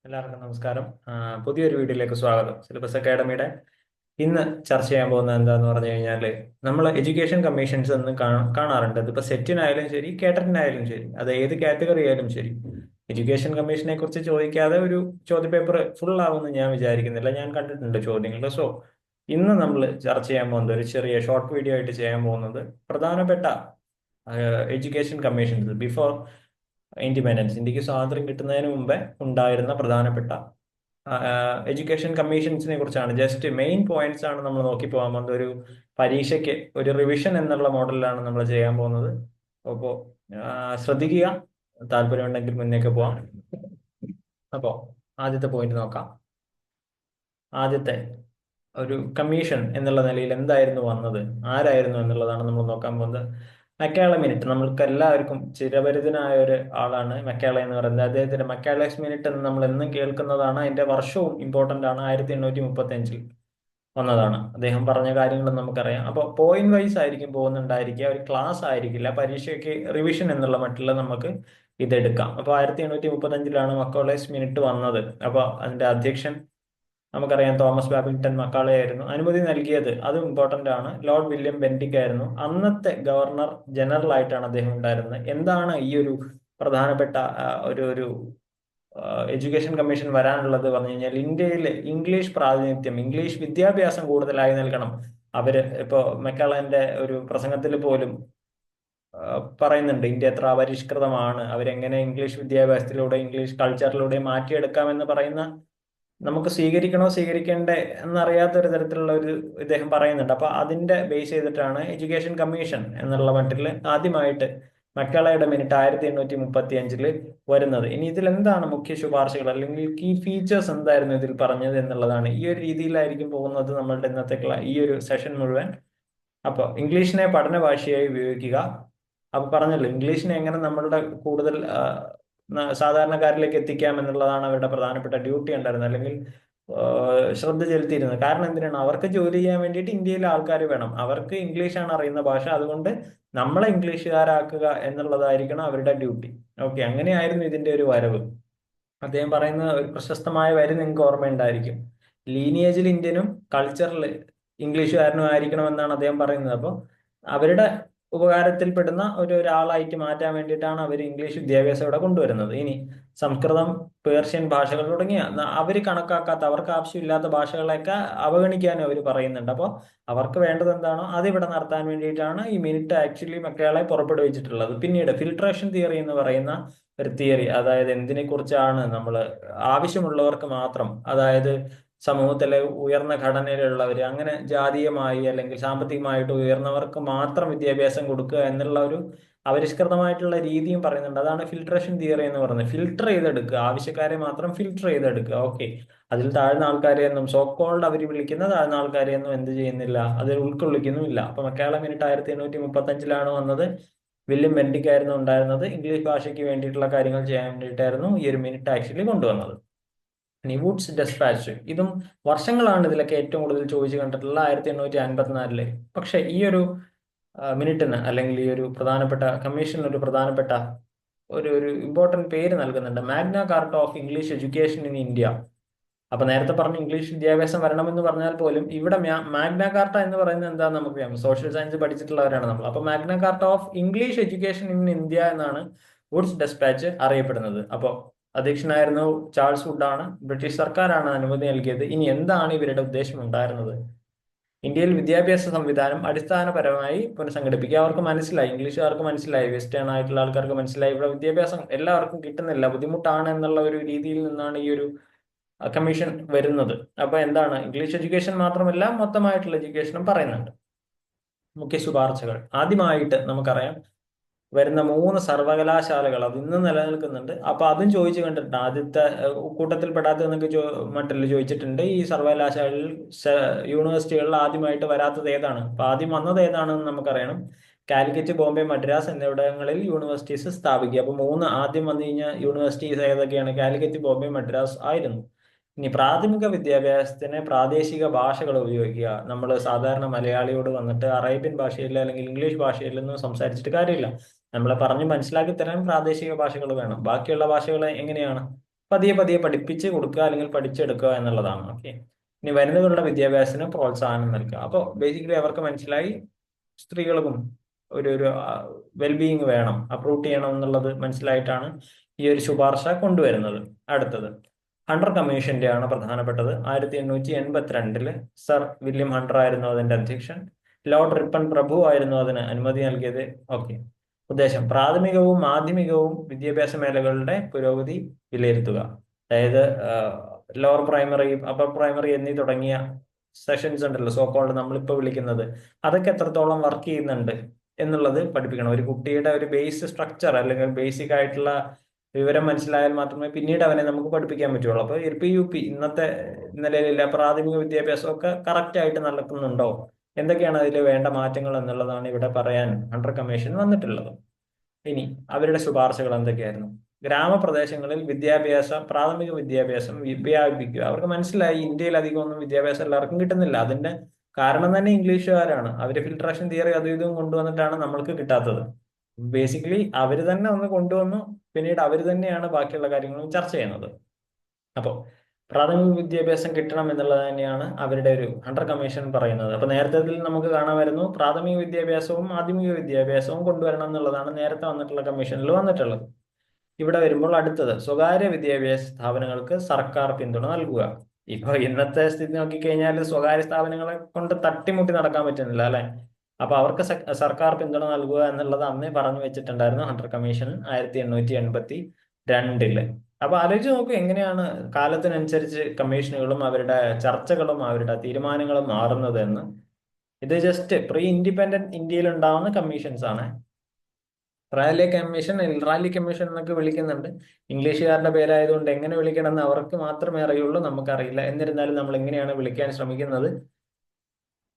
എല്ലാവർക്കും നമസ്കാരം. പുതിയൊരു വീഡിയോയിലേക്ക് സ്വാഗതം. സിലബസ് അക്കാഡമിയുടെ ഇന്ന് ചർച്ച ചെയ്യാൻ പോകുന്നത് എന്താന്ന് പറഞ്ഞു കഴിഞ്ഞാല് നമ്മൾ എഡ്യൂക്കേഷൻ കമ്മീഷൻസ് എന്ന് കാണാറുണ്ട്. അതിപ്പോ സെറ്റിനായാലും ശരി, കേട്ടറ്റിനായാലും ശരി, അത് ഏത് കാറ്റഗറി ആയാലും ശരി. എഡ്യൂക്കേഷൻ കമ്മീഷനെ കുറിച്ച് ചോദിക്കാതെ ഒരു ചോദ്യപേപ്പർ ഫുൾ ആവുമെന്ന് ഞാൻ വിചാരിക്കുന്നില്ല. ഞാൻ കണ്ടിട്ടുണ്ട് ചോദ്യങ്ങൾ. സോ ഇന്ന് നമ്മൾ ചർച്ച ചെയ്യാൻ പോകുന്നത് ഒരു ചെറിയ ഷോർട്ട് വീഡിയോ ആയിട്ട് ചെയ്യാൻ പോകുന്നത് പ്രധാനപ്പെട്ട എഡ്യൂക്കേഷൻ കമ്മീഷൻസ് ബിഫോർ ഇൻഡിപെൻഡൻസ്, ഇന്ത്യക്ക് സ്വാതന്ത്ര്യം കിട്ടുന്നതിന് മുമ്പേ ഉണ്ടായിരുന്ന പ്രധാനപ്പെട്ട എഡ്യൂക്കേഷൻ കമ്മീഷൻസിനെ കുറിച്ചാണ്. ജസ്റ്റ് മെയിൻ പോയിന്റ്സ് ആണ് നമ്മൾ നോക്കി പോകാൻ പോകുന്നത്. ഒരു പരീക്ഷയ്ക്ക് ഒരു റിവിഷൻ എന്നുള്ള മോഡലിലാണ് നമ്മൾ ചെയ്യാൻ പോകുന്നത്. അപ്പോൾ ശ്രദ്ധിക്കുക. താല്പര്യമുണ്ടെങ്കിൽ മുന്നേക്ക് പോവാം. അപ്പോൾ ആദ്യത്തെ പോയിന്റ് നോക്കാം. ആദ്യത്തെ ഒരു കമ്മീഷൻ എന്നുള്ള നിലയിൽ എന്തായിരുന്നു വന്നത്, ആരായിരുന്നു എന്നുള്ളതാണ് നമ്മൾ നോക്കാൻ പോകുന്നത്. മക്കാളെ മിനിറ്റ്, നമ്മൾക്ക് എല്ലാവർക്കും ചിരപരിചിതനായ ഒരു ആളാണ് മക്കാളെ എന്ന് പറയുന്നത്. അദ്ദേഹത്തിന്റെ മക്കാളേസ് മിനിറ്റ് എന്ന് നമ്മൾ എന്നും കേൾക്കുന്നതാണ്. അതിന്റെ വർഷവും ഇമ്പോർട്ടന്റ് ആണ്. 1835 വന്നതാണ്. അദ്ദേഹം പറഞ്ഞ കാര്യങ്ങൾ നമുക്കറിയാം. അപ്പോൾ പോയിന്റ് വൈസ് ആയിരിക്കും പോകുന്നുണ്ടായിരിക്കുക, ഒരു ക്ലാസ് ആയിരിക്കില്ല. പരീക്ഷയ്ക്ക് റിവിഷൻ എന്നുള്ള മട്ടിൽ നമുക്ക് ഇതെടുക്കാം. അപ്പോൾ 1835 മക്കാളേസ് മിനിറ്റ് വന്നത്. അപ്പോൾ അതിന്റെ അധ്യക്ഷൻ നമുക്കറിയാം തോമസ് ബാബിങ്ടൺ മക്കാളെ ആയിരുന്നു. അനുമതി നൽകിയത്, അതും ഇമ്പോർട്ടന്റ് ആണ്, ലോർഡ് വില്യം ബെന്റിക് ആയിരുന്നു. അന്നത്തെ ഗവർണർ ജനറൽ ആയിട്ടാണ് അദ്ദേഹം ഉണ്ടായിരുന്നത്. എന്താണ് ഈ ഒരു പ്രധാനപ്പെട്ട ഒരു എഡ്യൂക്കേഷൻ കമ്മീഷൻ വരാനുള്ളത് പറഞ്ഞു കഴിഞ്ഞാൽ, ഇന്ത്യയിൽ ഇംഗ്ലീഷ് പ്രാതിനിധ്യം, ഇംഗ്ലീഷ് വിദ്യാഭ്യാസം കൂടുതലായി നൽകണം. അവര് ഇപ്പോ മെക്കാളന്റെ ഒരു പ്രസംഗത്തിൽ പോലും പറയുന്നുണ്ട് ഇന്ത്യ എത്ര അപരിഷ്കൃതമാണ്, അവരെങ്ങനെ ഇംഗ്ലീഷ് വിദ്യാഭ്യാസത്തിലൂടെ ഇംഗ്ലീഷ് കൾച്ചറിലൂടെ മാറ്റിയെടുക്കാമെന്ന് പറയുന്ന, നമുക്ക് സ്വീകരിക്കണോ സ്വീകരിക്കേണ്ടേ എന്നറിയാത്ത ഒരു തരത്തിലുള്ള ഒരു ഇദ്ദേഹം പറയുന്നുണ്ട്. അപ്പൊ അതിന്റെ ബേസ് ചെയ്തിട്ടാണ് എഡ്യൂക്കേഷൻ കമ്മീഷൻ എന്നുള്ള മട്ടിൽ ആദ്യമായിട്ട് മക്കളയുടെ മിനിറ്റ് 1835 വരുന്നത്. ഇനി ഇതിൽ എന്താണ് മുഖ്യ ശുപാർശകൾ അല്ലെങ്കിൽ കീ ഫീച്ചേഴ്സ് എന്തായിരുന്നു ഇതിൽ പറഞ്ഞത് എന്നുള്ളതാണ്. ഈ ഒരു രീതിയിലായിരിക്കും പോകുന്നത് നമ്മളുടെ ഇന്നത്തെ ഈ ഒരു സെഷൻ മുഴുവൻ. അപ്പൊ ഇംഗ്ലീഷിനെ പഠന ഭാഷയായി ഉപയോഗിക്കുക. അപ്പൊ പറഞ്ഞല്ലോ, ഇംഗ്ലീഷിനെ എങ്ങനെ നമ്മളുടെ കൂടുതൽ സാധാരണക്കാരിലേക്ക് എത്തിക്കാം എന്നുള്ളതാണ് അവരുടെ പ്രധാനപ്പെട്ട ഡ്യൂട്ടി ഉണ്ടായിരുന്നത്, അല്ലെങ്കിൽ ശ്രദ്ധ ചെലുത്തിയിരുന്നത്. കാരണം എന്തിനാണ്? അവർക്ക് ജോലി ചെയ്യാൻ വേണ്ടിയിട്ട് ഇന്ത്യയിലെ ആൾക്കാർ വേണം. അവർക്ക് ഇംഗ്ലീഷാണ് അറിയുന്ന ഭാഷ. അതുകൊണ്ട് നമ്മളെ ഇംഗ്ലീഷുകാരാക്കുക എന്നുള്ളതായിരിക്കണം അവരുടെ ഡ്യൂട്ടി. ഓക്കെ, അങ്ങനെയായിരുന്നു ഇതിന്റെ ഒരു വരവ്. അദ്ദേഹം പറയുന്ന ഒരു പ്രശസ്തമായ വരി നിങ്ങൾക്ക് ഓർമ്മയുണ്ടായിരിക്കും. ലീനിയേജിൽ ഇന്ത്യനും കൾച്ചറിൽ ഇംഗ്ലീഷുകാരനും ആയിരിക്കണമെന്നാണ് അദ്ദേഹം പറയുന്നത്. അപ്പോൾ അവരുടെ ഉപകാരത്തിൽപ്പെടുന്ന ഒരാളായിട്ട് മാറ്റാൻ വേണ്ടിയിട്ടാണ് അവർ ഇംഗ്ലീഷ് വിദ്യാഭ്യാസം ഇവിടെ കൊണ്ടുവരുന്നത്. ഇനി സംസ്കൃതം, പേർഷ്യൻ ഭാഷകൾ തുടങ്ങിയ അവർ കണക്കാക്കാത്ത, അവർക്ക് ആവശ്യമില്ലാത്ത ഭാഷകളെയൊക്കെ അവഗണിക്കാനും അവർ പറയുന്നുണ്ട്. അപ്പോൾ അവർക്ക് വേണ്ടത് എന്താണോ അത് ഇവിടെ നടത്താൻ വേണ്ടിയിട്ടാണ് ഈ മിനിറ്റ് ആക്ച്വലി മക്കളെ പുറപ്പെടുവിച്ചിട്ടുള്ളത്. പിന്നീട് ഫിൽട്രേഷൻ തിയറി എന്ന് പറയുന്ന ഒരു തിയറി, അതായത് എന്തിനെ കുറിച്ചാണ് നമ്മൾ ആവശ്യമുള്ളവർക്ക് മാത്രം, അതായത് സമൂഹത്തിലെ ഉയർന്ന ഘടനയിലുള്ളവർ, അങ്ങനെ ജാതീയമായി അല്ലെങ്കിൽ സാമ്പത്തികമായിട്ട് ഉയർന്നവർക്ക് മാത്രം വിദ്യാഭ്യാസം കൊടുക്കുക എന്നുള്ള ഒരു അപരിഷ്കൃതമായിട്ടുള്ള രീതിയും പറയുന്നുണ്ട്. അതാണ് ഫിൽട്രേഷൻ തിയറി എന്ന് പറയുന്നത്. ഫിൽട്ടർ ചെയ്തെടുക്കുക, ആവശ്യക്കാരെ മാത്രം ഫിൽട്ടർ ചെയ്തെടുക്കുക. ഓക്കെ, അതിൽ താഴ്ന്ന ആൾക്കാരെ എന്നും സോക്കോൾഡ് അവർ വിളിക്കുന്ന താഴ്ന്ന ആൾക്കാരെ ഒന്നും എന്ത് ചെയ്യുന്നില്ല, അതിൽ ഉൾക്കൊള്ളിക്കുന്നുമില്ല. അപ്പൊ മലയാളം മിനിറ്റ് 1835 വന്നത്. വില്യം ബെന്റിക് ആയിരുന്നു ഉണ്ടായിരുന്നത്. ഇംഗ്ലീഷ് ഭാഷയ്ക്ക് വേണ്ടിയിട്ടുള്ള കാര്യങ്ങൾ ചെയ്യാൻ വേണ്ടിയിട്ടായിരുന്നു ഈ ഒരു മിനിറ്റ് ആക്ച്വലി കൊണ്ടുവന്നത്. ഇനി വുഡ്സ് ഡെസ്പാച്ച്, ഇതും വർഷങ്ങളാണ് ഇതിലൊക്കെ ഏറ്റവും കൂടുതൽ ചോദിച്ചു കണ്ടിട്ടുള്ള 1854. പക്ഷെ ഈ ഒരു മിനിറ്റിന് അല്ലെങ്കിൽ ഈ ഒരു പ്രധാനപ്പെട്ട കമ്മീഷന് ഒരു പ്രധാനപ്പെട്ട ഒരു ഇമ്പോർട്ടന്റ് പേര് നൽകുന്നുണ്ട്, Magna Carta of English education in India. അപ്പൊ നേരത്തെ പറഞ്ഞ ഇംഗ്ലീഷ് വിദ്യാഭ്യാസം വരണമെന്ന് പറഞ്ഞാൽ പോലും ഇവിടെ മാഗ്ന കാർട്ട എന്ന് പറയുന്നത് എന്താണെന്ന് നമുക്കറിയാം. സോഷ്യൽ സയൻസ് പഠിച്ചിട്ടുള്ളവരാണ് നമ്മൾ. അപ്പൊ Magna Carta of English education in India എന്നാണ് വുഡ്സ് ഡെസ്പാച്ച് അറിയപ്പെടുന്നത്. അപ്പോൾ അധ്യക്ഷനായിരുന്നു ചാൾസ് വുഡ് ആണ്. ബ്രിട്ടീഷ് സർക്കാരാണ് അനുമതി നൽകിയത്. ഇനി എന്താണ് ഇവരുടെ ഉദ്ദേശം ഉണ്ടായിരുന്നത്? ഇന്ത്യയിൽ വിദ്യാഭ്യാസ സംവിധാനം അടിസ്ഥാനപരമായി പുനഃസംഘടിപ്പിക്കുക. അവർക്ക് മനസ്സിലായി, ഇംഗ്ലീഷുകാർക്ക് മനസ്സിലായി, വെസ്റ്റേൺ ആയിട്ടുള്ള ആൾക്കാർക്ക് മനസ്സിലായി, ഇവിടെ വിദ്യാഭ്യാസം എല്ലാവർക്കും കിട്ടുന്നില്ല, ബുദ്ധിമുട്ടാണ് എന്നുള്ള ഒരു രീതിയിൽ നിന്നാണ് ഈ ഒരു കമ്മീഷൻ വരുന്നത്. അപ്പൊ എന്താണ്, ഇംഗ്ലീഷ് എഡ്യൂക്കേഷൻ മാത്രമല്ല മൊത്തമായിട്ടുള്ള എഡ്യൂക്കേഷനും പറയുന്നുണ്ട്. മുഖ്യ ശുപാർശകൾ ആദ്യമായിട്ട് നമുക്കറിയാം വരുന്ന 3 സർവകലാശാലകൾ അത് ഇന്ന് നിലനിൽക്കുന്നുണ്ട്. അപ്പൊ അതും ചോദിച്ചു കണ്ടിട്ടുണ്ട്. ആദ്യത്തെ കൂട്ടത്തിൽ പെടാത്തതെന്നൊക്കെ മട്ടിൽ ചോദിച്ചിട്ടുണ്ട്. ഈ സർവകലാശാലയിൽ യൂണിവേഴ്സിറ്റികളിൽ ആദ്യമായിട്ട് വരാത്തത് ഏതാണ്? അപ്പൊ ആദ്യം വന്നത് ഏതാണെന്ന് നമുക്കറിയണം. കാലിക്കറ്റ്, ബോംബെ, മദ്രാസ് എന്നിവിടങ്ങളിൽ യൂണിവേഴ്സിറ്റീസ് സ്ഥാപിക്കുക. അപ്പൊ 3 ആദ്യം വന്നു കഴിഞ്ഞ യൂണിവേഴ്സിറ്റീസ് ഏതൊക്കെയാണ്? കാലിക്കറ്റ്, ബോംബെ, മദ്രാസ് ആയിരുന്നു. ഇനി പ്രാഥമിക വിദ്യാഭ്യാസത്തിന് പ്രാദേശിക ഭാഷകൾ ഉപയോഗിക്കുക. നമ്മൾ സാധാരണ മലയാളിയോട് വന്നിട്ട് അറേബ്യൻ ഭാഷയിൽ അല്ലെങ്കിൽ ഇംഗ്ലീഷ് ഭാഷയിലൊന്നും സംസാരിച്ചിട്ട് കാര്യമില്ല. നമ്മളെ പറഞ്ഞ് മനസ്സിലാക്കി തരാൻ പ്രാദേശിക ഭാഷകൾ വേണം. ബാക്കിയുള്ള ഭാഷകൾ എങ്ങനെയാണ്? പതിയെ പതിയെ പഠിപ്പിച്ച് കൊടുക്കുക അല്ലെങ്കിൽ പഠിച്ചെടുക്കുക എന്നുള്ളതാണ്. ഓക്കെ. ഇനി വനിതകളുടെ വിദ്യാഭ്യാസത്തിന് പ്രോത്സാഹനം നൽകുക. അപ്പോൾ ബേസിക്കലി അവർക്ക് മനസ്സിലായി സ്ത്രീകൾക്കും ഒരു വെൽബീയിങ് വേണം, അപ്രൂവ് ചെയ്യണം എന്നുള്ളത് മനസ്സിലായിട്ടാണ് ഈ ഒരു ശുപാർശ കൊണ്ടുവരുന്നത്. അടുത്തത് ഹണ്ടർ കമ്മീഷന്റെ ആണ് പ്രധാനപ്പെട്ടത്. 1882 സർ വില്യം ഹണ്ടർ ആയിരുന്നു അതിന്റെ അധ്യക്ഷൻ. ലോർഡ് റിപ്പൺ പ്രഭു ആയിരുന്നു അതിന് അനുമതി നൽകിയത്. ഓക്കെ. ഉദ്ദേശം പ്രാഥമികവും മാധ്യമികവും വിദ്യാഭ്യാസ മേഖലകളുടെ പുരോഗതി വിലയിരുത്തുക. അതായത് ലോവർ പ്രൈമറി, അപ്പർ പ്രൈമറി എന്നീ തുടങ്ങിയ സെഷൻസ് ഉണ്ടല്ലോ, സോ കോൾഡ് നമ്മളിപ്പോൾ വിളിക്കുന്നത്, അതൊക്കെ എത്രത്തോളം വർക്ക് ചെയ്യുന്നുണ്ട് എന്നുള്ളത് പഠിപ്പിക്കണം. ഒരു കുട്ടിയുടെ ഒരു ബേസ് സ്ട്രക്ചർ അല്ലെങ്കിൽ ബേസിക് ആയിട്ടുള്ള വിവരം മനസ്സിലായാൽ മാത്രമേ പിന്നീട് അവനെ നമുക്ക് പഠിപ്പിക്കാൻ പറ്റുള്ളൂ. അപ്പോൾ എൽ യു പി ഇന്നത്തെ നിലയിലില്ല, പ്രാഥമിക വിദ്യാഭ്യാസമൊക്കെ കറക്റ്റ് ആയിട്ട് നടക്കുന്നുണ്ടോ, എന്തൊക്കെയാണ് അതിൽ വേണ്ട മാറ്റങ്ങൾ എന്നുള്ളതാണ് ഇവിടെ പറയാൻ ഹണ്ടർ കമ്മീഷൻ വന്നിട്ടുള്ളത്. ഇനി അവരുടെ ശുപാർശകൾ എന്തൊക്കെയായിരുന്നു? ഗ്രാമപ്രദേശങ്ങളിൽ പ്രാഥമിക വിദ്യാഭ്യാസം വ്യാപിപ്പിക്കുക. അവർക്ക് മനസ്സിലായി ഇന്ത്യയിൽ അധികം ഒന്നും വിദ്യാഭ്യാസം എല്ലാവർക്കും കിട്ടുന്നില്ല. അതിന്റെ കാരണം തന്നെ ഇംഗ്ലീഷുകാരാണ്. അവര് ഫിൽട്രേഷൻ തിയറി അതും ഇതും കൊണ്ടുവന്നിട്ടാണ് നമ്മൾക്ക് കിട്ടാത്തത്. ബേസിക്കലി അവർ തന്നെ ഒന്ന് കൊണ്ടുവന്നു, പിന്നീട് അവർ തന്നെയാണ് ബാക്കിയുള്ള കാര്യങ്ങളും ചർച്ച ചെയ്യുന്നത്. അപ്പോൾ പ്രാഥമിക വിദ്യാഭ്യാസം കിട്ടണം എന്നുള്ളത് തന്നെയാണ് അവരുടെ ഒരു ഹണ്ടർ കമ്മീഷൻ പറയുന്നത്. അപ്പൊ നേരത്തെ നമുക്ക് കാണാമായിരുന്നു പ്രാഥമിക വിദ്യാഭ്യാസവും മാധ്യമിക വിദ്യാഭ്യാസവും കൊണ്ടുവരണം എന്നുള്ളതാണ് നേരത്തെ വന്നിട്ടുള്ള കമ്മീഷനിൽ വന്നിട്ടുള്ളത്. ഇവിടെ വരുമ്പോൾ അടുത്തത് സ്വകാര്യ വിദ്യാഭ്യാസ സ്ഥാപനങ്ങൾക്ക് സർക്കാർ പിന്തുണ നൽകുക. ഇപ്പൊ ഇന്നത്തെ സ്ഥിതി നോക്കിക്കഴിഞ്ഞാൽ സ്വകാര്യ സ്ഥാപനങ്ങളെ കൊണ്ട് തട്ടിമുട്ടി നടക്കാൻ പറ്റുന്നില്ല അല്ലെ. അപ്പൊ അവർക്ക് സർക്കാർ പിന്തുണ നൽകുക എന്നുള്ളത് അന്നേ പറഞ്ഞു വെച്ചിട്ടുണ്ടായിരുന്നു ഹണ്ടർ കമ്മീഷൻ 1882. അപ്പൊ ആലോചിച്ച് നോക്കൂ എങ്ങനെയാണ് കാലത്തിനനുസരിച്ച് കമ്മീഷനുകളും അവരുടെ ചർച്ചകളും അവരുടെ തീരുമാനങ്ങളും മാറുന്നത് എന്ന്. ഇത് ജസ്റ്റ് പ്രീ ഇൻഡിപെൻഡന്റ് ഇന്ത്യയിൽ ഉണ്ടാവുന്ന കമ്മീഷൻസ് ആണ്. റാലി കമ്മീഷൻ, റാലി കമ്മീഷൻ എന്നൊക്കെ വിളിക്കുന്നുണ്ട്. ഇംഗ്ലീഷുകാരുടെ പേരായതുകൊണ്ട് എങ്ങനെ വിളിക്കണമെന്ന് അവർക്ക് മാത്രമേ അറിയുള്ളൂ, നമുക്കറിയില്ല. എന്നിരുന്നാലും നമ്മൾ എങ്ങനെയാണ് വിളിക്കാൻ ശ്രമിക്കുന്നത്?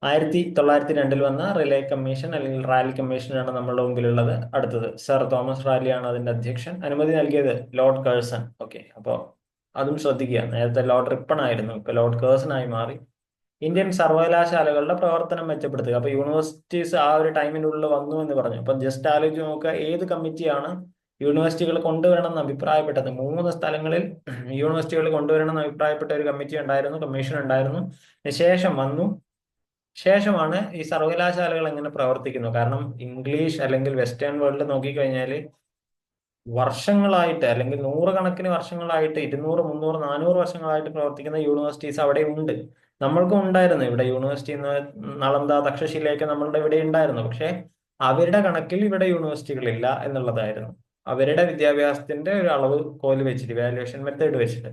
1902 വന്ന റിലേ കമ്മീഷൻ അല്ലെങ്കിൽ റാലി കമ്മീഷനാണ് നമ്മളുടെ മുമ്പിലുള്ളത്. അടുത്തത് സർ തോമസ് റാലിയാണ് അതിന്റെ അധ്യക്ഷൻ. അനുമതി നൽകിയത് ലോർഡ് കേഴ്സൺ. ഓക്കെ. അപ്പോൾ അതും ശ്രദ്ധിക്കുക, നേരത്തെ ലോർഡ് റിപ്പൺ ആയിരുന്നു, ഇപ്പൊ ലോർഡ് കേഴ്സൺ ആയി മാറി. ഇന്ത്യൻ സർവകലാശാലകളുടെ പ്രവർത്തനം മെച്ചപ്പെടുത്തുക. അപ്പൊ യൂണിവേഴ്സിറ്റീസ് ആ ഒരു ടൈമിനുള്ളിൽ വന്നു എന്ന് പറഞ്ഞു. അപ്പൊ ജസ്റ്റ് ആലോചിച്ച് നോക്കുക, ഏത് കമ്മിറ്റിയാണ് യൂണിവേഴ്സിറ്റികൾ കൊണ്ടുവരണം എന്ന് അഭിപ്രായപ്പെട്ടത്? 3 സ്ഥലങ്ങളിൽ യൂണിവേഴ്സിറ്റികൾ കൊണ്ടുവരണം എന്ന് അഭിപ്രായപ്പെട്ട ഒരു കമ്മിറ്റി ഉണ്ടായിരുന്നു, കമ്മീഷൻ ഉണ്ടായിരുന്നു. ശേഷമാണ് ഈ സർവകലാശാലകൾ എങ്ങനെ പ്രവർത്തിക്കുന്നു. കാരണം ഇംഗ്ലീഷ് അല്ലെങ്കിൽ വെസ്റ്റേൺ വേൾഡ് നോക്കിക്കഴിഞ്ഞാൽ വർഷങ്ങളായിട്ട് അല്ലെങ്കിൽ നൂറുകണക്കിന് വർഷങ്ങളായിട്ട് 200, 300, 400 വർഷങ്ങളായിട്ട് പ്രവർത്തിക്കുന്ന യൂണിവേഴ്സിറ്റീസ് അവിടെ ഉണ്ട്. നമ്മൾക്കും ഉണ്ടായിരുന്നു ഇവിടെ യൂണിവേഴ്സിറ്റി, നളന്ദ, തക്ഷശിലയൊക്കെ നമ്മളുടെ ഇവിടെ ഉണ്ടായിരുന്നു. പക്ഷെ അവരുടെ കണക്കിൽ ഇവിടെ യൂണിവേഴ്സിറ്റികളില്ല എന്നുള്ളതായിരുന്നു. അവരുടെ വിദ്യാഭ്യാസത്തിന്റെ ഒരു അളവ് കോല് വെച്ചിട്ട്, വാല്യുവേഷൻ മെത്തേഡ് വെച്ചിട്ട്.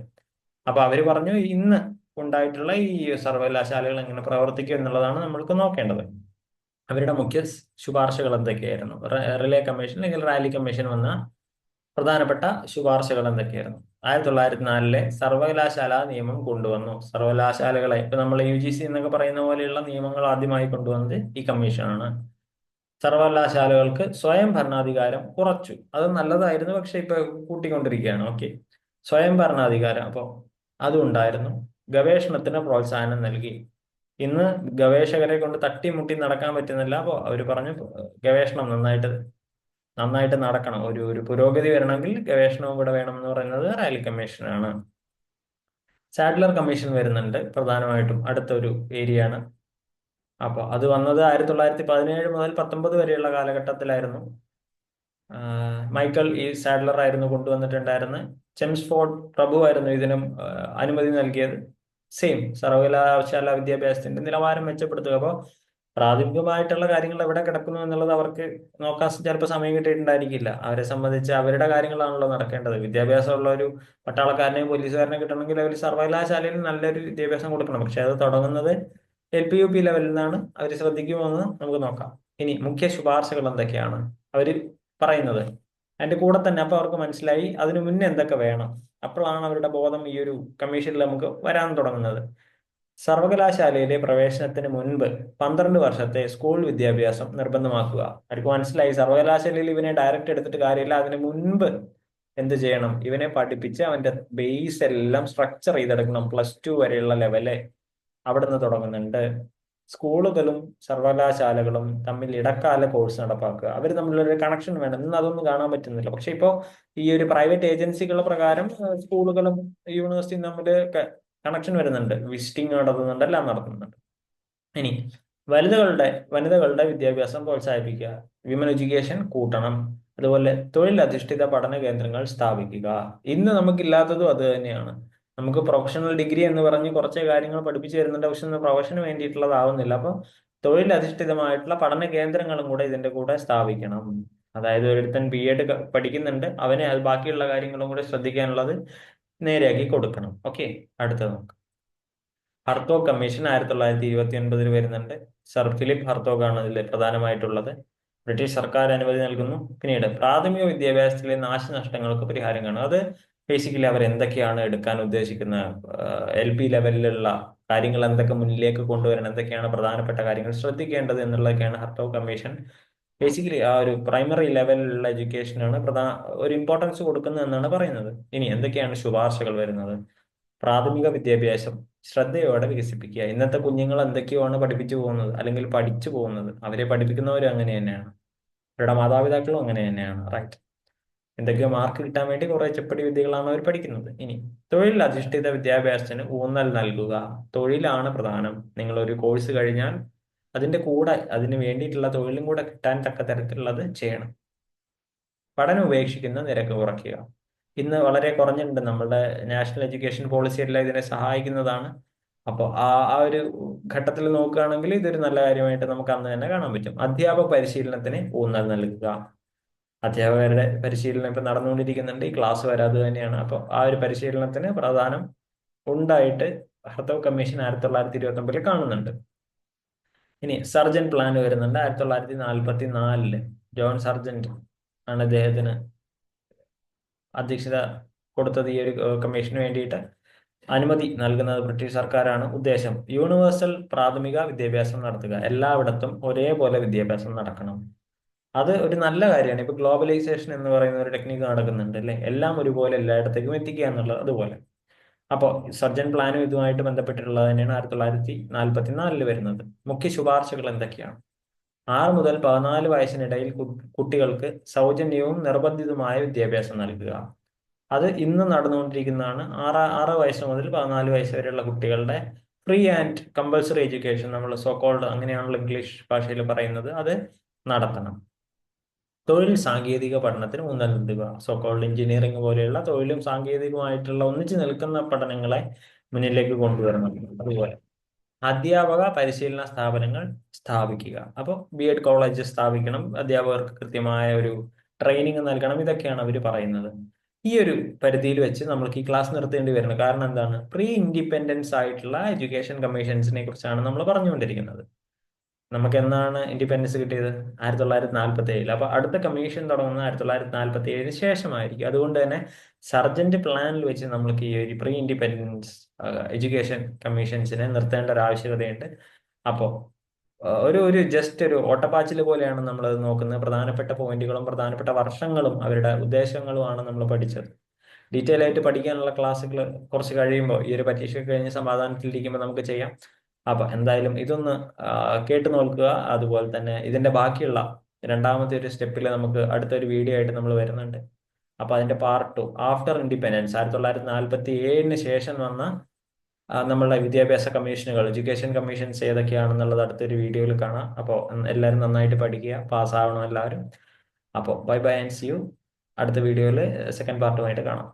അപ്പൊ അവര് പറഞ്ഞു ഇന്ന് ഉണ്ടായിട്ടുള്ള ഈ സർവകലാശാലകൾ എങ്ങനെ പ്രവർത്തിക്കും എന്നുള്ളതാണ് നമ്മൾക്ക് നോക്കേണ്ടത്. അവരുടെ മുഖ്യ ശുപാർശകൾ എന്തൊക്കെയായിരുന്നു? റിലേ കമ്മീഷൻ അല്ലെങ്കിൽ റാലി കമ്മീഷൻ വന്ന പ്രധാനപ്പെട്ട ശുപാർശകൾ എന്തൊക്കെയായിരുന്നു? 1904 സർവകലാശാല നിയമം കൊണ്ടുവന്നു. സർവകലാശാലകളെ ഇപ്പൊ നമ്മൾ UGC എന്നൊക്കെ പറയുന്ന പോലെയുള്ള നിയമങ്ങൾ ആദ്യമായി കൊണ്ടുവന്നത് ഈ കമ്മീഷനാണ്. സർവകലാശാലകൾക്ക് സ്വയം ഭരണാധികാരം കുറച്ചു. അത് നല്ലതായിരുന്നു, പക്ഷെ ഇപ്പൊ കൂട്ടിക്കൊണ്ടിരിക്കുകയാണ്. ഓക്കെ. സ്വയം ഭരണാധികാരം അപ്പോൾ അതും ഉണ്ടായിരുന്നു. ഗവേഷണത്തിന് പ്രോത്സാഹനം നൽകി. ഇന്ന് ഗവേഷകരെ കൊണ്ട് തട്ടിമുട്ടി നടക്കാൻ പറ്റുന്നില്ല. അപ്പോൾ അവർ പറഞ്ഞു ഗവേഷണം നന്നായിട്ട് നടക്കണം, ഒരു പുരോഗതി വരണമെങ്കിൽ ഗവേഷണവും കൂടെ വേണം എന്ന് പറയുന്നത് റാലി കമ്മീഷനാണ്. സാഡ്ലർ കമ്മീഷൻ വരുന്നുണ്ട് പ്രധാനമായിട്ടും, അടുത്തൊരു ഏരിയ ആണ്. അപ്പൊ അത് വന്നത് 1917 മുതൽ 19 വരെയുള്ള കാലഘട്ടത്തിലായിരുന്നു. മൈക്കൽ ഇ സാഡ്ലർ ആയിരുന്നു കൊണ്ടുവന്നിട്ടുണ്ടായിരുന്നത്. ചെംസ്ഫോർഡ് പ്രഭു ആയിരുന്നു ഇതിനും അനുമതി നൽകിയത്. സെയിം സർവകലാശാല വിദ്യാഭ്യാസത്തിന്റെ നിലവാരം മെച്ചപ്പെടുത്തുക. അപ്പോൾ പ്രാഥമികമായിട്ടുള്ള കാര്യങ്ങൾ എവിടെ കിടക്കുന്നു എന്നുള്ളത് അവർക്ക് നോക്കാൻ ചിലപ്പോൾ സമയം കിട്ടിയിട്ടുണ്ടായിരിക്കില്ല. അവരെ സംബന്ധിച്ച് അവരുടെ കാര്യങ്ങളാണല്ലോ നടക്കേണ്ടത്. വിദ്യാഭ്യാസമുള്ള ഒരു പട്ടാളക്കാരനെയും പോലീസുകാരനെ കിട്ടണമെങ്കിൽ അവർ സർവകലാശാലയിൽ നല്ലൊരു വിദ്യാഭ്യാസം കൊടുക്കണം. പക്ഷെ അത് തുടങ്ങുന്നത് LP-UP ലെവലിൽ നിന്നാണ്. അവർ ശ്രദ്ധിക്കുമോ എന്ന് നമുക്ക് നോക്കാം. ഇനി മുഖ്യ ശുപാർശകൾ എന്തൊക്കെയാണ് അവർ പറയുന്നത്? അതിന്റെ കൂടെ തന്നെ അപ്പൊ അവർക്ക് മനസ്സിലായി അതിനു മുന്നേ എന്തൊക്കെ വേണം. അപ്പോഴാണ് അവരുടെ ബോധം ഈ ഒരു കമ്മീഷനിൽ നമുക്ക് വരാൻ തുടങ്ങുന്നത്. സർവകലാശാലയിലെ പ്രവേശനത്തിന് മുൻപ് 12 വർഷത്തെ സ്കൂൾ വിദ്യാഭ്യാസം നിർബന്ധമാക്കുക. അവർക്ക് മനസ്സിലായി സർവകലാശാലയിൽ ഇവനെ ഡയറക്റ്റ് എടുത്തിട്ട് കാര്യമില്ല, അതിന് മുൻപ് എന്ത് ചെയ്യണം? ഇവനെ പഠിപ്പിച്ച് അവന്റെ ബേസ് എല്ലാം സ്ട്രക്ചർ ചെയ്തെടുക്കണം. +2 വരെയുള്ള ലെവല് അവിടുന്ന് തുടങ്ങുന്നുണ്ട്. സ്കൂളുകളും സർവകലാശാലകളും തമ്മിൽ ഇടക്കാല കോഴ്സ് നടപ്പാക്കുക. അവർ തമ്മിലൊരു കണക്ഷൻ വേണം. ഇന്ന് അതൊന്നും കാണാൻ പറ്റുന്നില്ല. പക്ഷെ ഇപ്പോൾ ഈ ഒരു പ്രൈവറ്റ് ഏജൻസികൾ പ്രകാരം സ്കൂളുകളും യൂണിവേഴ്സിറ്റിയും തമ്മിൽ കണക്ഷൻ വരുന്നുണ്ട്, വിസിറ്റിംഗ് നടത്തുന്നുണ്ട്, എല്ലാം നടത്തുന്നുണ്ട്. ഇനി വനിതകളുടെ വിദ്യാഭ്യാസം പ്രോത്സാഹിപ്പിക്കുക, വിമൻ എഡ്യൂക്കേഷൻ കൂട്ടണം, അതുപോലെ തൊഴിലധിഷ്ഠിത പഠന കേന്ദ്രങ്ങൾ സ്ഥാപിക്കുക. ഇന്ന് നമുക്കില്ലാത്തതും അത് തന്നെയാണ്. നമുക്ക് പ്രൊഫഷണൽ ഡിഗ്രി എന്ന് പറഞ്ഞ് കുറച്ച് കാര്യങ്ങൾ പഠിപ്പിച്ചു തരുന്നുണ്ട്, പക്ഷെ ഇന്ന് പ്രൊഫഷന് വേണ്ടിയിട്ടുള്ളതാവുന്നില്ല. അപ്പൊ തൊഴിലധിഷ്ഠിതമായിട്ടുള്ള പഠന കേന്ദ്രങ്ങളും കൂടെ ഇതിന്റെ കൂടെ സ്ഥാപിക്കണം. അതായത് ഒരുത്തൻ BEd പഠിക്കുന്നുണ്ട്, അവനെ അത് ബാക്കിയുള്ള കാര്യങ്ങളും കൂടെ ശ്രദ്ധിക്കാനുള്ളത് നേരെയാക്കി കൊടുക്കണം. ഓക്കെ, അടുത്തത് നോക്കാം. ഹർത്തോഗ് കമ്മീഷൻ 1929 വരുന്നുണ്ട്. സർ ഫിലിപ്പ് ഹർത്തോഗ് ആണ് ഇതിൽ പ്രധാനമായിട്ടുള്ളത്. ബ്രിട്ടീഷ് സർക്കാർ അനുമതി നൽകുന്നു. പിന്നീട് പ്രാഥമിക വിദ്യാഭ്യാസത്തിലെ നാശനഷ്ടങ്ങൾക്ക് പരിഹാരം കാണും. അത് ബേസിക്കലി അവർ എന്തൊക്കെയാണ് എടുക്കാൻ ഉദ്ദേശിക്കുന്ന, LP ലെവലിലുള്ള കാര്യങ്ങൾ എന്തൊക്കെ മുന്നിലേക്ക് കൊണ്ടുവരണം, എന്തൊക്കെയാണ് പ്രധാനപ്പെട്ട കാര്യങ്ങൾ ശ്രദ്ധിക്കേണ്ടത് എന്നുള്ളതൊക്കെയാണ് ഹർത്തോഗ് കമ്മീഷൻ ബേസിക്കലി ആ ഒരു പ്രൈമറി ലെവലിലുള്ള എഡ്യൂക്കേഷനാണ് ഒരു ഇമ്പോർട്ടൻസ് കൊടുക്കുന്നത് എന്നാണ് പറയുന്നത്. ഇനി എന്തൊക്കെയാണ് ശുപാർശകൾ വരുന്നത്? പ്രാഥമിക വിദ്യാഭ്യാസം ശ്രദ്ധയോടെ വികസിപ്പിക്കുക. ഇന്നത്തെ കുഞ്ഞുങ്ങൾ എന്തൊക്കെയാണ് പഠിപ്പിച്ചു പോകുന്നത്, അല്ലെങ്കിൽ പഠിച്ചു പോകുന്നത്, അവരെ പഠിപ്പിക്കുന്നവരും അങ്ങനെ തന്നെയാണ്, അവരുടെ മാതാപിതാക്കളും അങ്ങനെ തന്നെയാണ്. റൈറ്റ്, എന്തൊക്കെയോ മാർക്ക് കിട്ടാൻ വേണ്ടി കുറെ ചെപ്പടി വിദ്യകളാണ് അവർ പഠിക്കുന്നത്. ഇനി തൊഴിൽ അധിഷ്ഠിത വിദ്യാഭ്യാസത്തിന് ഊന്നൽ നൽകുക. തൊഴിലാണ് പ്രധാനം. നിങ്ങൾ ഒരു കോഴ്സ് കഴിഞ്ഞാൽ അതിന്റെ കൂടെ അതിന് വേണ്ടിയിട്ടുള്ള തൊഴിലും കൂടെ കിട്ടാൻ തക്ക തരത്തിലുള്ളത് ചെയ്യണം. പഠനം ഉപേക്ഷിക്കുന്ന നിരക്ക് കുറയ്ക്കുക. ഇന്ന് വളരെ കുറഞ്ഞിട്ടുണ്ട്. നമ്മുടെ നാഷണൽ എഡ്യൂക്കേഷൻ പോളിസി എല്ലാം ഇതിനെ സഹായിക്കുന്നതാണ്. അപ്പോൾ ആ ഒരു ഘട്ടത്തിൽ നോക്കുകയാണെങ്കിൽ ഇതൊരു നല്ല കാര്യമായിട്ട് നമുക്ക് അന്ന് തന്നെ കാണാൻ പറ്റും. അധ്യാപക പരിശീലനത്തിന് ഊന്നൽ നൽകുക. അധ്യാപകരുടെ പരിശീലനം ഇപ്പൊ നടന്നുകൊണ്ടിരിക്കുന്നുണ്ട്. ഈ ക്ലാസ് വരാതെ തന്നെയാണ്. അപ്പോൾ ആ ഒരു പരിശീലനത്തിന് പ്രാധാന്യം ഉണ്ടായിട്ട് ഹർത്തോഗ് കമ്മീഷൻ 1929 കാണുന്നുണ്ട്. ഇനി സർജന്റ് പ്ലാൻ വരുന്നുണ്ട് 1944. ജോൺ സർജന്റ് ആണ് അദ്ദേഹത്തിന് അധ്യക്ഷത കൊടുത്തത്. ഈ ഒരു കമ്മീഷന് വേണ്ടിയിട്ട് അനുമതി നൽകുന്നത് ബ്രിട്ടീഷ് സർക്കാരാണ്. ഉദ്ദേശം യൂണിവേഴ്സൽ പ്രാഥമിക വിദ്യാഭ്യാസം നടത്തുക. എല്ലായിടത്തും ഒരേപോലെ വിദ്യാഭ്യാസം നടക്കണം. അത് ഒരു നല്ല കാര്യമാണ്. ഇപ്പൊ ഗ്ലോബലൈസേഷൻ എന്ന് പറയുന്ന ഒരു ടെക്നിക്ക് നടക്കുന്നുണ്ട് അല്ലെ, എല്ലാം ഒരുപോലെ എല്ലായിടത്തേക്കും എത്തിക്കുക എന്നുള്ളത്. അതുപോലെ അപ്പോൾ സർജൻ പ്ലാനും ഇതുമായിട്ട് ബന്ധപ്പെട്ടിട്ടുള്ളത് തന്നെയാണ് 1944 വരുന്നത്. മുഖ്യ ശുപാർശകൾ എന്തൊക്കെയാണ്? 6 മുതൽ 14 വയസ്സിനിടയിൽ കുട്ടികൾക്ക് സൗജന്യവും നിർബന്ധിതവുമായ വിദ്യാഭ്യാസം നൽകുക. അത് ഇന്ന് നടന്നുകൊണ്ടിരിക്കുന്നതാണ്. 6 വയസ്സ് മുതൽ 14 വയസ്സ് വരെയുള്ള കുട്ടികളുടെ ഫ്രീ ആൻഡ് കമ്പൽസറി എഡ്യൂക്കേഷൻ, നമ്മൾ സോക്കോൾഡ് അങ്ങനെയാണല്ലോ ഇംഗ്ലീഷ് ഭാഷയിൽ പറയുന്നത്, അത് നടത്തണം. തൊഴിൽ സാങ്കേതിക പഠനത്തിന് ഊന്നൽ നൽകുക. സോക്കോൾഡ് എഞ്ചിനീയറിംഗ് പോലെയുള്ള തൊഴിലും സാങ്കേതികമായിട്ടുള്ള ഒന്നിച്ചു നിൽക്കുന്ന പഠനങ്ങളെ മുന്നിലേക്ക് കൊണ്ടുവരണം. അതുപോലെ അധ്യാപക പരിശീലന സ്ഥാപനങ്ങൾ സ്ഥാപിക്കുക. അപ്പോൾ BEd കോളേജ് സ്ഥാപിക്കണം, അധ്യാപകർക്ക് കൃത്യമായ ഒരു ട്രെയിനിങ് നൽകണം. ഇതൊക്കെയാണ് അവർ പറയുന്നത്. ഈ ഒരു പരിധിയിൽ വെച്ച് നമ്മൾക്ക് ഈ ക്ലാസ് നിർത്തേണ്ടി വരുന്നത്. കാരണം എന്താണ്? പ്രീ ഇൻഡിപെൻഡൻസ് ആയിട്ടുള്ള എഡ്യൂക്കേഷൻ കമ്മീഷൻസിനെ കുറിച്ചാണ് നമ്മൾ പറഞ്ഞുകൊണ്ടിരിക്കുന്നത്. നമുക്ക് എന്നാണ് ഇൻഡിപെൻഡൻസ് കിട്ടിയത്? 1947. അപ്പൊ അടുത്ത കമ്മീഷൻ തുടങ്ങുന്നത് 1947 ശേഷമായിരിക്കും. അതുകൊണ്ട് തന്നെ സർജന്റ് പ്ലാനിൽ വെച്ച് നമ്മൾക്ക് ഈ ഒരു പ്രീ ഇൻഡിപെൻഡൻസ് എഡ്യൂക്കേഷൻ കമ്മീഷൻസിനെ നിർത്തേണ്ട ഒരു ആവശ്യകതയുണ്ട്. അപ്പോൾ ഒരു ജസ്റ്റ് ഒരു ഓട്ടപ്പാച്ചിൽ പോലെയാണ് നമ്മൾ അത് നോക്കുന്നത്. പ്രധാനപ്പെട്ട പോയിന്റുകളും പ്രധാനപ്പെട്ട വർഷങ്ങളും അവരുടെ ഉദ്ദേശങ്ങളുമാണ് നമ്മൾ പഠിച്ചത്. ഡീറ്റെയിൽ ആയിട്ട് പഠിക്കാനുള്ള ക്ലാസ്സുകൾ കുറച്ച് കഴിയുമ്പോൾ, ഈ ഒരു പരീക്ഷ കഴിഞ്ഞ് സമാധാനത്തിലിരിക്കുമ്പോൾ നമുക്ക് ചെയ്യാം. അപ്പൊ എന്തായാലും ഇതൊന്ന് കേട്ടു നോക്കുക. അതുപോലെ തന്നെ ഇതിന്റെ ബാക്കിയുള്ള രണ്ടാമത്തെ ഒരു സ്റ്റെപ്പിൽ നമുക്ക് അടുത്തൊരു വീഡിയോ ആയിട്ട് നമ്മൾ വരുന്നുണ്ട്. അപ്പൊ അതിന്റെ പാർട്ട് 2 ആഫ്റ്റർ ഇൻഡിപെൻഡൻസ് 1947 ശേഷം വന്ന നമ്മളുടെ വിദ്യാഭ്യാസ കമ്മീഷനുകൾ, എഡ്യൂക്കേഷൻ കമ്മീഷൻസ് ഏതൊക്കെയാണെന്നുള്ളത് അടുത്തൊരു വീഡിയോയിൽ കാണാം. അപ്പോൾ എല്ലാവരും നന്നായിട്ട് പഠിക്കുക, പാസ്സാവണം എല്ലാവരും. അപ്പോൾ bye bye and see you. അടുത്ത വീഡിയോയിൽ സെക്കൻഡ് പാർട്ടുമായിട്ട് കാണാം.